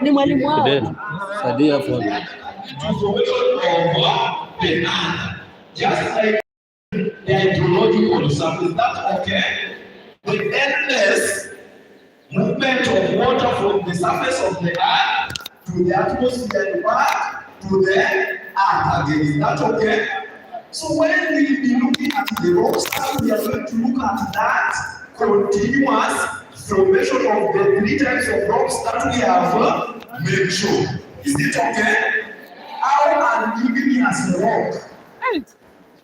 Ni mwalimu wao. Sadia for just like the hydrological surface. That's okay. The endless movement of water from the surface of the earth to the atmosphere and back to the earth again. Is that okay? So when we will be looking at the rocks, we are going to look at that continuous formation of the three types of rocks that we have mentioned. Is it okay? How an igneous rock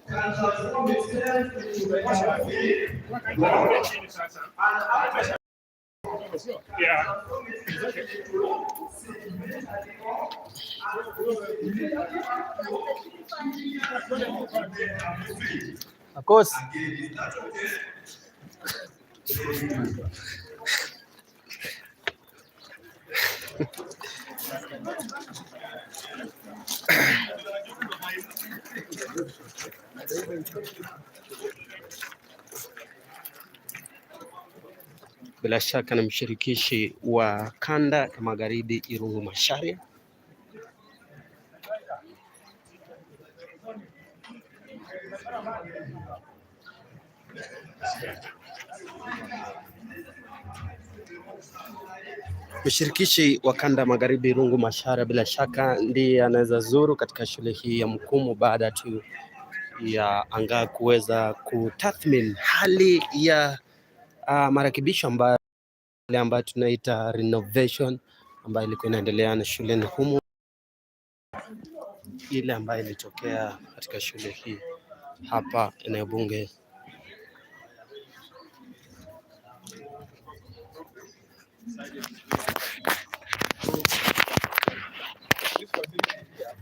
can transform itself into a rock and after of course. Bila shaka na mshirikishi wa kanda ya magharibi Irungu Macharia. Mshirikishi wa kanda magharibi Irungu Macharia bila shaka ndiye anaweza zuru katika shule hii ya MUKUMU baada tu ya anga kuweza kutathmini hali ya marekebisho ambayo tunaita renovation ambayo ilikuwa inaendelea na shuleni humu, ile ambayo ilitokea katika shule hii hapa eneo bunge. This facility here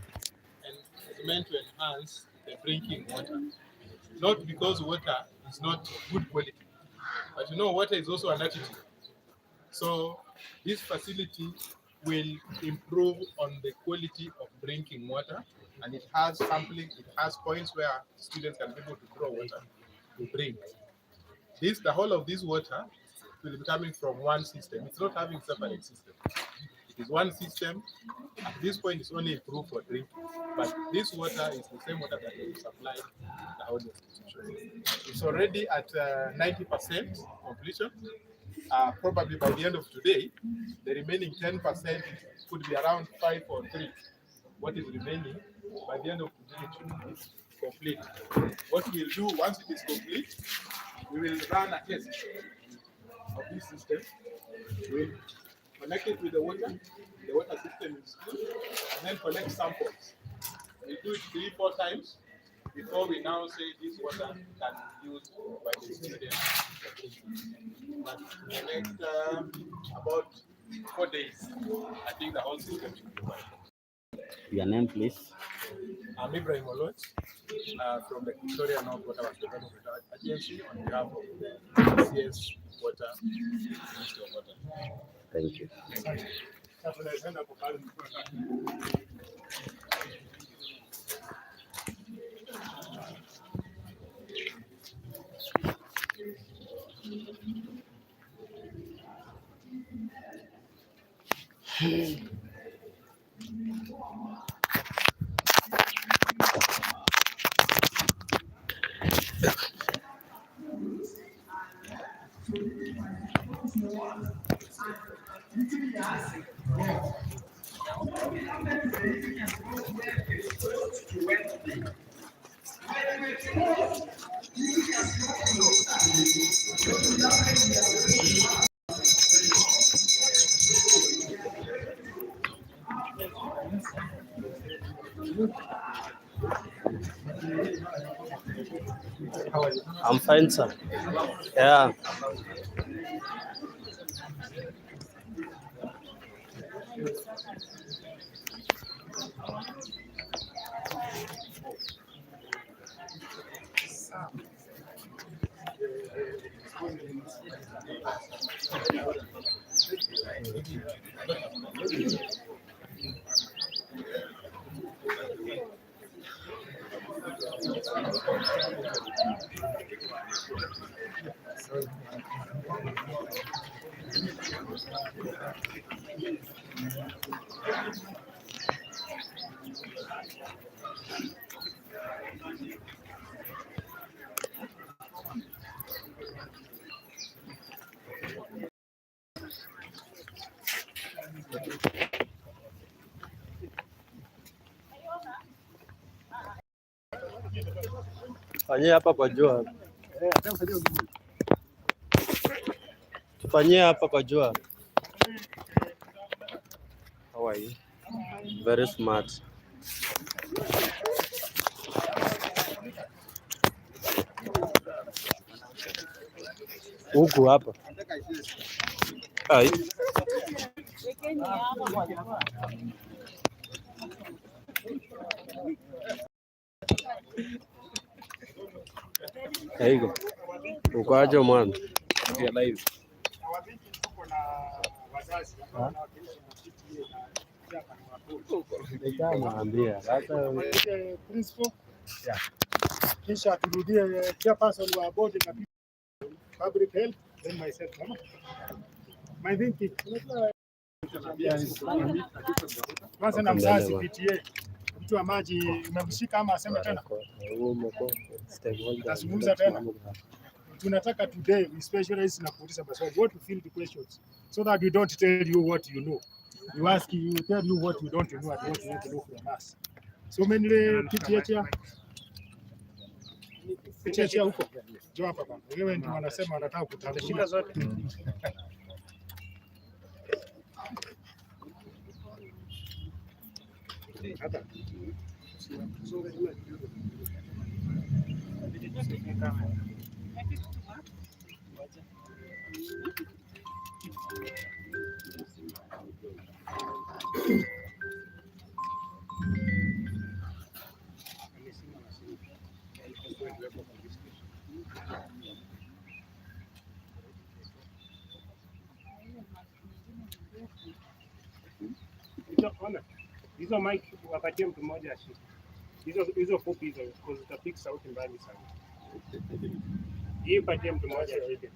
is meant to enhance the drinking water, not because water is not good quality, but you know water is also an attitude. So this facility will improve on the quality of drinking water, and it has sampling, it has points where students can be able to draw water to drink. The whole of this water will be coming from one system. It's not having separate system. It is one system. At this point, it's only improved for drinking, but this water is the same water that will supply the whole institution. It's already at 90% completion. Probably by the end of today, the remaining 10% could be around 5 or 3. What is remaining, by the end of today, it should be complete. What we'll do once it is complete, we will run a test of this system. We'll connect it with the water system is good, and then collect samples. We do it 3-4 times before we now say this water can be used by the students. But in the next about 4 days, I think the whole system should be fine. Your name, please? I'm Ibrahim Olot, from the Victoria North Water Development Agency on behalf of the CS Water Ministry of Water. Thank you. I'm fine, sir. Yeah. Fanyia hapa kwa jua. Tufanyie hapa kwa jua. How are you? Very smart. Huku hapa. Ai. Aigo. Uko aje mwana? Live. Nitaambia sasa principal. Kisha turudie chairperson wa board na public health, then myself. My thinking. Kwanza na mzazi PTA. Mtu wa maji umemshika ama aseme tena? Tazungumza tena. Tunataka today we specialize na kuuliza maswali. What to field the questions so that we don't tell you what you know. You ask you tell you what you don't know and what you want to know from us. So many PTA PTA huko. Jo hapa bwana. Wewe ndio wanasema wanataka kutangulia zote. Hata. Hizo mic wapatie mtu mmoja ashike. Hizo fupi hizo zitapick sauti mbali sana. Hii patie mtu mmoja ashike.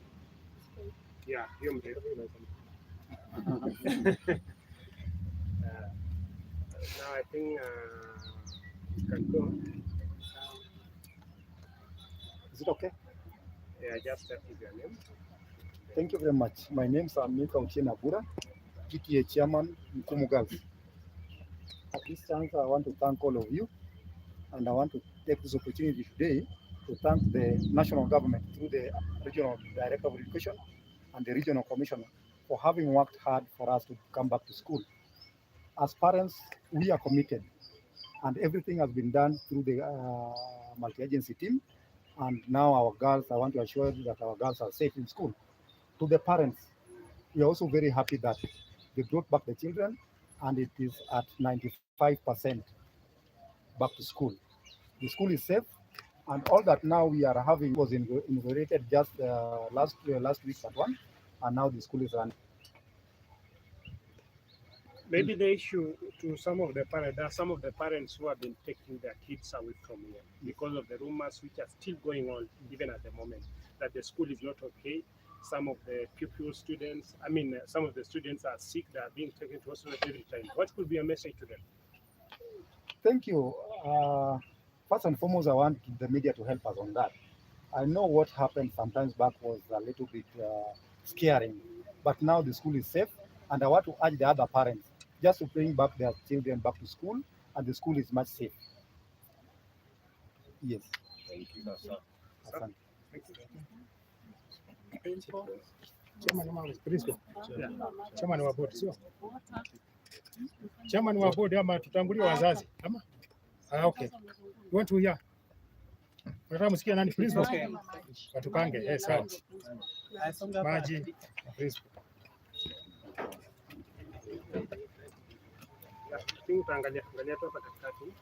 Yeah, hiyo mrefu. Now I think can go. Is it okay? Yeah, just start with your name. Thank you very much. My name is Amika Uchena Bura, PTA Chairman, MUKUMU Girls. At this chance, I want to thank all of you, and I want to take this opportunity today to thank the national government through the Regional Director of Education and the Regional Commissioner for having worked hard for us to come back to school. As parents, we are committed, and everything has been done through the multi-agency team. And now our girls, I want to assure you that our girls are safe in school. To the parents, we are also very happy that they brought back the children, and it is at 95% back to school. The school is safe, and all that now we are having was inaugurated just last week at one, and now the school is running. Maybe the issue to some of the parents, there are some of the parents who have been taking their kids away from here because of the rumors which are still going on even at the moment, that the school is not okay. Some of the some of the students are sick, they are being taken to hospital every time. What could be a message to them? Thank you. First and foremost, I want the media to help us on that. I know what happened sometimes back was a little bit scaring, but now the school is safe, and I want to urge the other parents just to bring back their children back to school, and the school is much safe. Yes. Thank you. Chairman wa board sio? Chairman wa board ama tutangulie wazazi ama? Okay. You want to hear? Nataka msikia nani principal? Okay. Watupange. Yes, sawa. Maji principal. Angalia tu hapa katikati.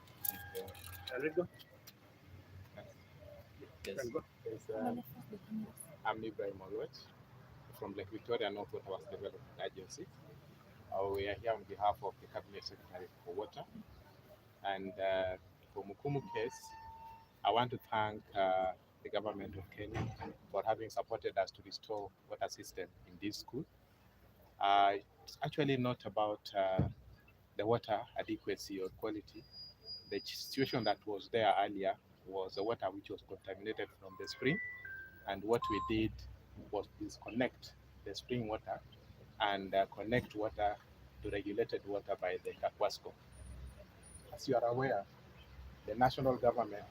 Alego. Yes. I'm Ibrahim Olwet from Lake Victoria Northwest Development Agency. We are here on behalf of the Cabinet Secretary for Water. And for MUKUMU case, I want to thank the government of Kenya for having supported us to restore water system in this school. It's actually not about the water adequacy or quality. The situation that was there earlier was the water which was contaminated from the spring. And what we did was disconnect the spring water and connect water to regulated water by the Kakwasco. As you are aware, the national government,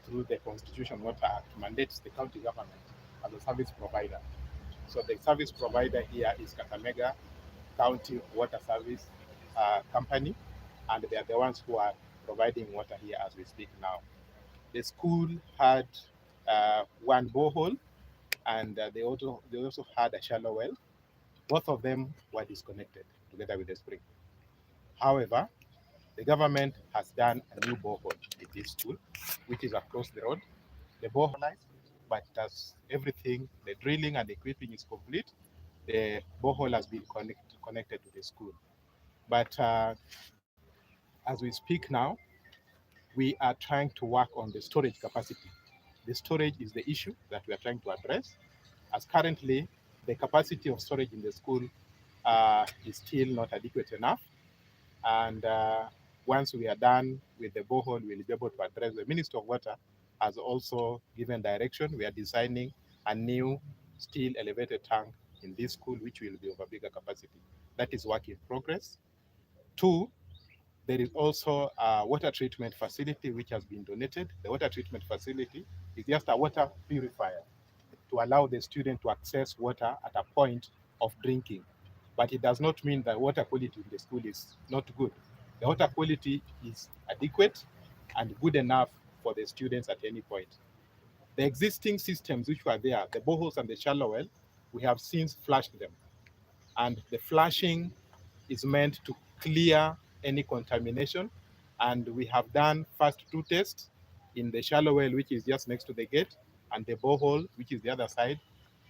through the Constitution Water Act, mandates the county government as a service provider. So the service provider here is Kakamega County Water Service Company, and they are the ones who are providing water here as we speak now. The school had one borehole, and they also had a shallow well. Both of them were disconnected together with the spring. However, the government has done a new borehole in this school, which is across the road. The borehole, but as everything, the drilling and equipping is complete, the borehole has been connected to the school. But as we speak now, we are trying to work on the storage capacity. The storage is the issue that we are trying to address, as currently the capacity of storage in the school is still not adequate enough. And once we are done with the borehole, we'll be able to address. The Minister of Water has also given direction. We are designing a new steel elevated tank in this school, which will be of a bigger capacity. That is work in progress. 2, there is also a water treatment facility which has been donated. The water treatment facility is just a water purifier to allow the student to access water at a point of drinking. But it does not mean that water quality in the school is not good. The water quality is adequate and good enough for the students at any point. The existing systems which were there, the boreholes and the shallow well, we have since flushed them. And the flushing is meant to clear any contamination. And we have done first 2 tests in the shallow well, which is just next to the gate, and the borehole, which is the other side.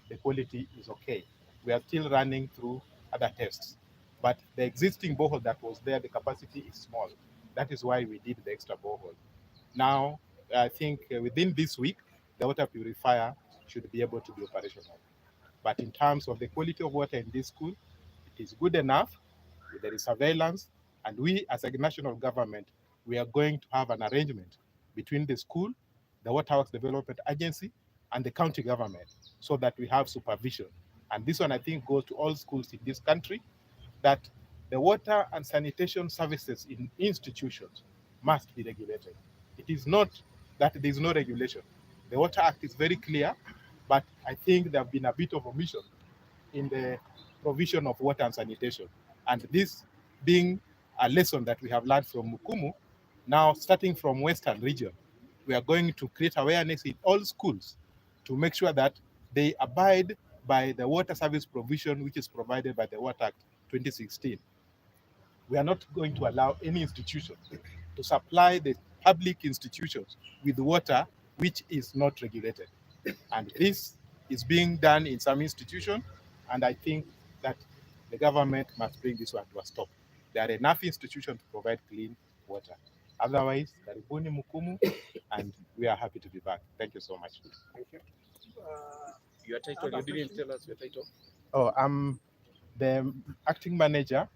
The quality is okay. We are still running through other tests. But the existing borehole that was there, the capacity is small. That is why we did the extra borehole. Now, I think within this week, the water purifier should be able to be operational. But in terms of the quality of water in this school, it is good enough. There is surveillance, and we as a national government, we are going to have an arrangement between the school, the Waterworks Development Agency, and the county government, so that we have supervision. And this one, I think, goes to all schools in this country, that the water and sanitation services in institutions must be regulated. It is not that there is no regulation. The Water Act is very clear, but I think there have been a bit of omission in the provision of water and sanitation. And this being a lesson that we have learned from MUKUMU, now starting from Western region, we are going to create awareness in all schools to make sure that they abide by the water service provision which is provided by the Water Act 2016. We are not going to allow any institution to supply the public institutions with water which is not regulated. And this is being done in some institutions, and I think that the government must bring this one to a stop. There are enough institutions to provide clean water. Otherwise, karibuni MUKUMU, and we are happy to be back. Thank you so much. Thank you. Your title, you didn't tell us your title. Oh, I'm the acting manager,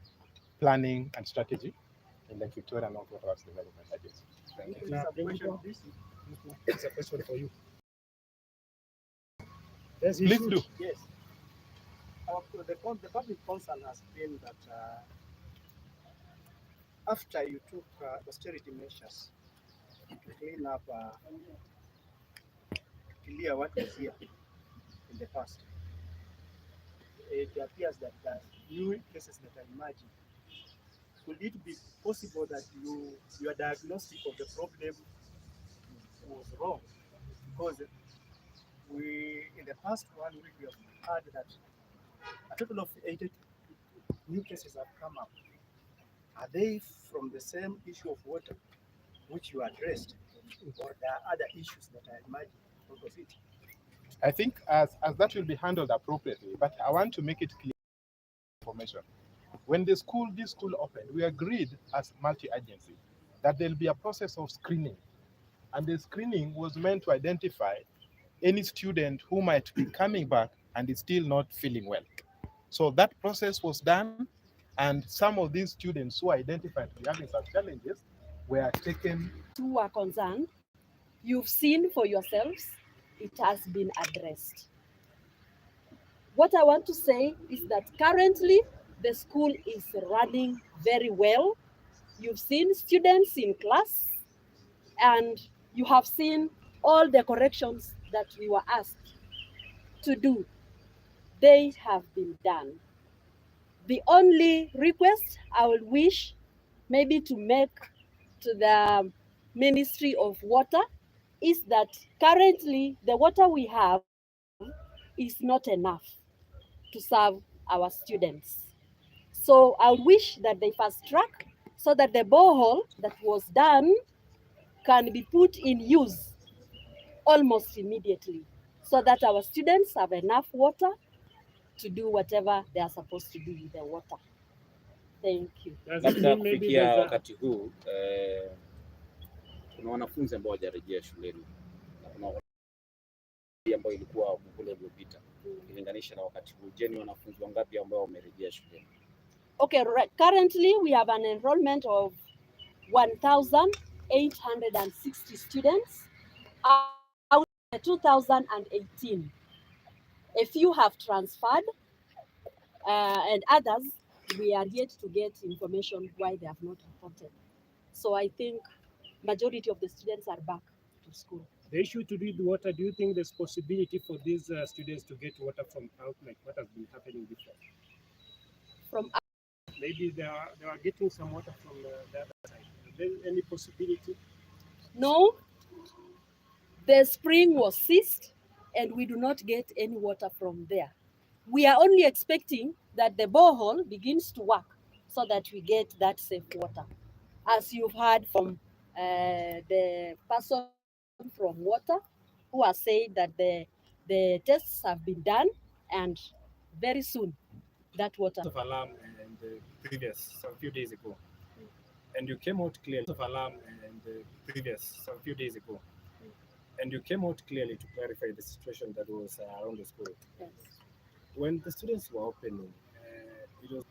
planning and strategy in the Victoria North Waterworks Development Agency. Thank you. Now, it's a question for you. Yes, Please do. Yes. The public concern has been that after you took austerity measures to clean up, clear what was here in the past, it appears that new cases that are emerging. Could it be possible that your diagnostic of the problem was wrong? Because in the past 1 week, we have heard that a total of 80 new cases have come up. Are they from the same issue of water which you addressed, or there are other issues that are emerging out of it? I think as that will be handled appropriately, but I want to make it clear information. When this school opened, we agreed as multi-agency that there'll be a process of screening. And the screening was meant to identify any student who might be coming back and is still not feeling well. So that process was done, and some of these students who identified to be having some challenges were taken. Who are concerned, you've seen for yourselves, it has been addressed. What I want to say is that currently the school is running very well. You've seen students in class, and you have seen all the corrections that we were asked to do. They have been done. The only request I would wish maybe to make to the Ministry of Water is that currently the water we have is not enough to serve our students. So I would wish that they fast track so that the borehole that was done can be put in use almost immediately, so that our students have enough water to do whatever they are supposed to do with the water. Thank you. Labda kufikia wakati huu kuna wanafunzi ambao hawajarejea shuleni na kuna ambayo ilikuwa kule uliopita ukilinganisha na wakati huu. Je, ni wanafunzi wangapi ambao wamerejea shuleni? Okay, currently we have an enrollment of 1,860 students out of 2018. A few have transferred, and others we are yet to get information why they have not reported. So I think majority of the students are back to school. The issue to do with water, do you think there's possibility for these students to get water from out, like what has been happening before? From maybe they are getting some water from the other side. Is there any possibility? No, the spring was ceased and we do not get any water from there. We are only expecting that the borehole begins to work so that we get that safe water. As you've heard from the person from water who has said that the tests have been done and very soon that water. Of alarm and previous some few days ago, and you came out clearly. Of alarm and previous some few days ago, and you came out clearly to clarify the situation that was around the school. Yes. When the students were opening, it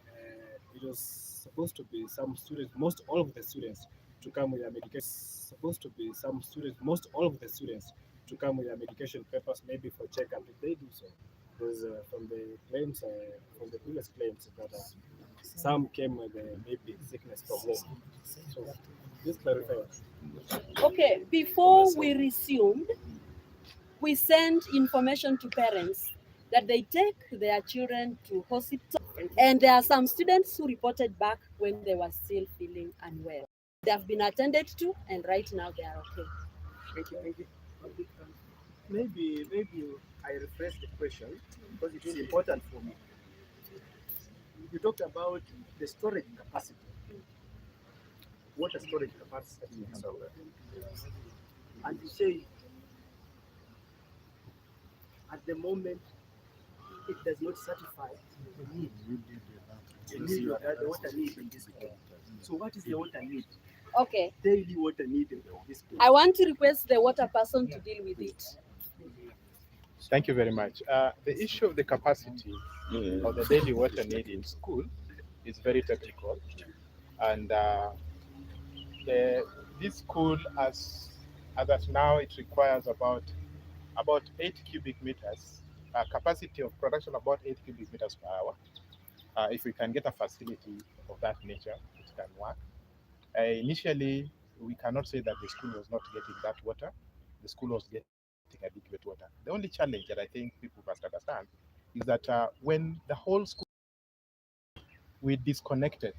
was supposed to be some students, most all of the students, to come with their medication. Supposed to be some students, most all of the students, to come with their medication papers, maybe for checkup. Did they do so? Because from the claims, from the previous claims, that some came with maybe sickness from home. So just clarify. Okay, before we resumed, we sent information to parents that they take their children to hospital, and there are some students who reported back when they were still feeling unwell. They have been attended to, and right now they are okay. Thank you. Thank you. Maybe I rephrase the question because it is important for me. You talked about the storage capacity. Water storage capacity, and you say at the moment it does not satisfy the need. The water need in this school. So what is the water need? Okay. Daily water need in this school. I want to request the water person to deal with it. Thank you very much. The issue of the capacity of the daily water need in school is very technical, and this school, as of now, it requires about 8 cubic meters capacity of production, about 8 cubic meters per hour. If we can get a facility of that nature, it can work. Initially, we cannot say that the school was not getting that water. The school was getting adequate water. The only challenge that I think people must understand is that when the whole school, we disconnected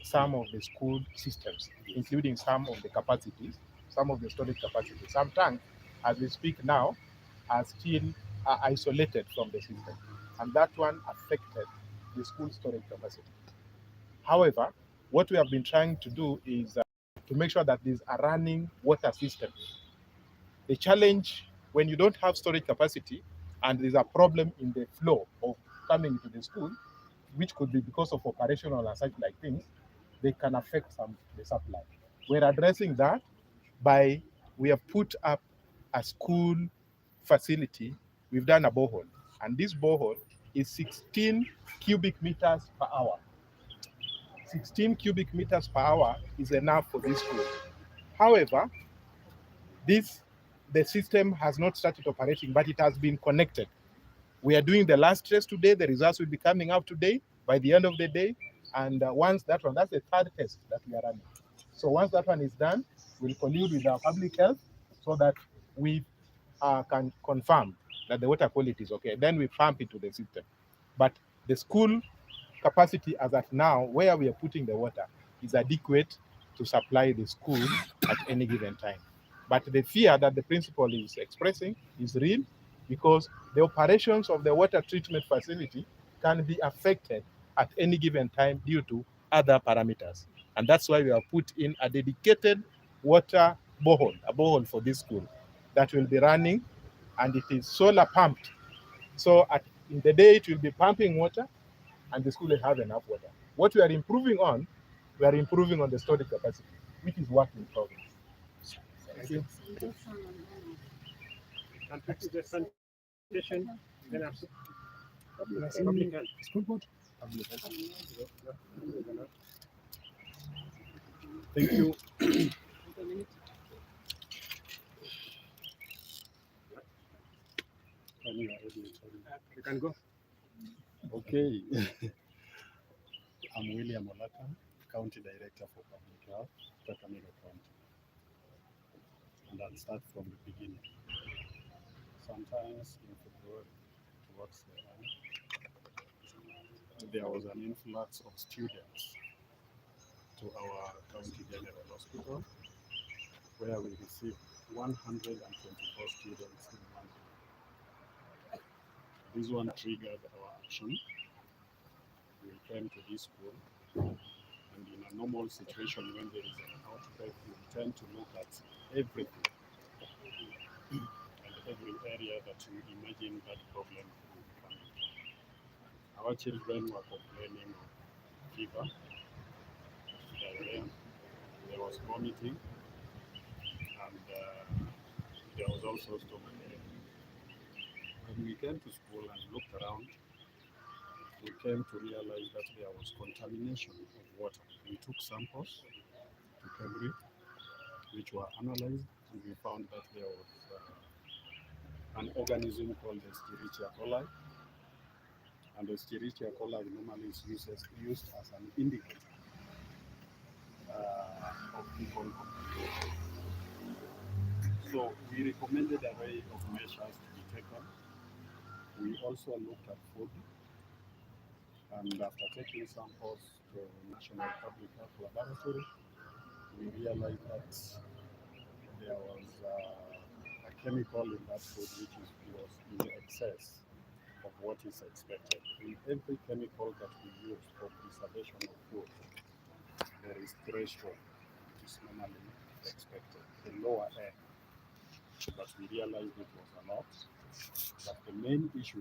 some of the school systems, including some of the capacities, some of the storage capacities. Some tanks, as we speak now, are still isolated from the system, and that one affected the school storage capacity. However, what we have been trying to do is to make sure that there's a running water system. The challenge when you don't have storage capacity and there's a problem in the flow of coming to the school, which could be because of operational and such like things, they can affect the supply. We're addressing that by, we have put up a school facility. We've done a borehole, and this borehole is 16 cubic meters per hour. 16 cubic meters per hour is enough for this school. However, the system has not started operating, but it has been connected. We are doing the last test today. The results will be coming out today by the end of the day. And once that one, that's the third test that we are running. So once that one is done, we'll collude with our public health so that we can confirm that the water quality is okay. Then we pump into the system. But the school capacity as at now, where we are putting the water, is adequate to supply the school at any given time. But the fear that the principal is expressing is real, because the operations of the water treatment facility can be affected at any given time due to other parameters. And that's why we have put in a dedicated water borehole, a borehole for this school that will be running, and it is solar pumped. So in the day it will be pumping water, and the school will have enough water. What we are improving on the storage capacity, which is work in progress. Thank you. And the sanitation, then after Public health. School board. Thank you. you can go. Okay. I'm William Olatan, County Director for Public Health, Kakamega County. And I'll start from the beginning. Sometimes in February, towards the end, there was an influx of students to our County General Hospital, where we received 124 students in 1 day. This one triggered our action. We came to this school, and in a normal situation, when there is an outbreak, we tend to look at everything and every area that you imagine that problem will come. Our children were complaining of fever, diarrhea, there was vomiting, and there was also stomach ache. When we came to school and looked around, we came to realize that there was contamination of water. We took samples to Cambridge, which were analyzed, and we found that there was an organism called Escherichia coli. And Escherichia coli normally is used as an indicator of fecal contamination. So we recommended an array of measures to be taken. We also looked at food, and after taking samples to National Public Health Laboratory, we realized that there was a chemical in that food which was in excess of what is expected. In every chemical that we use for preservation of food, there is threshold which is normally expected, the lower end. But we realized it was a lot. But the main issue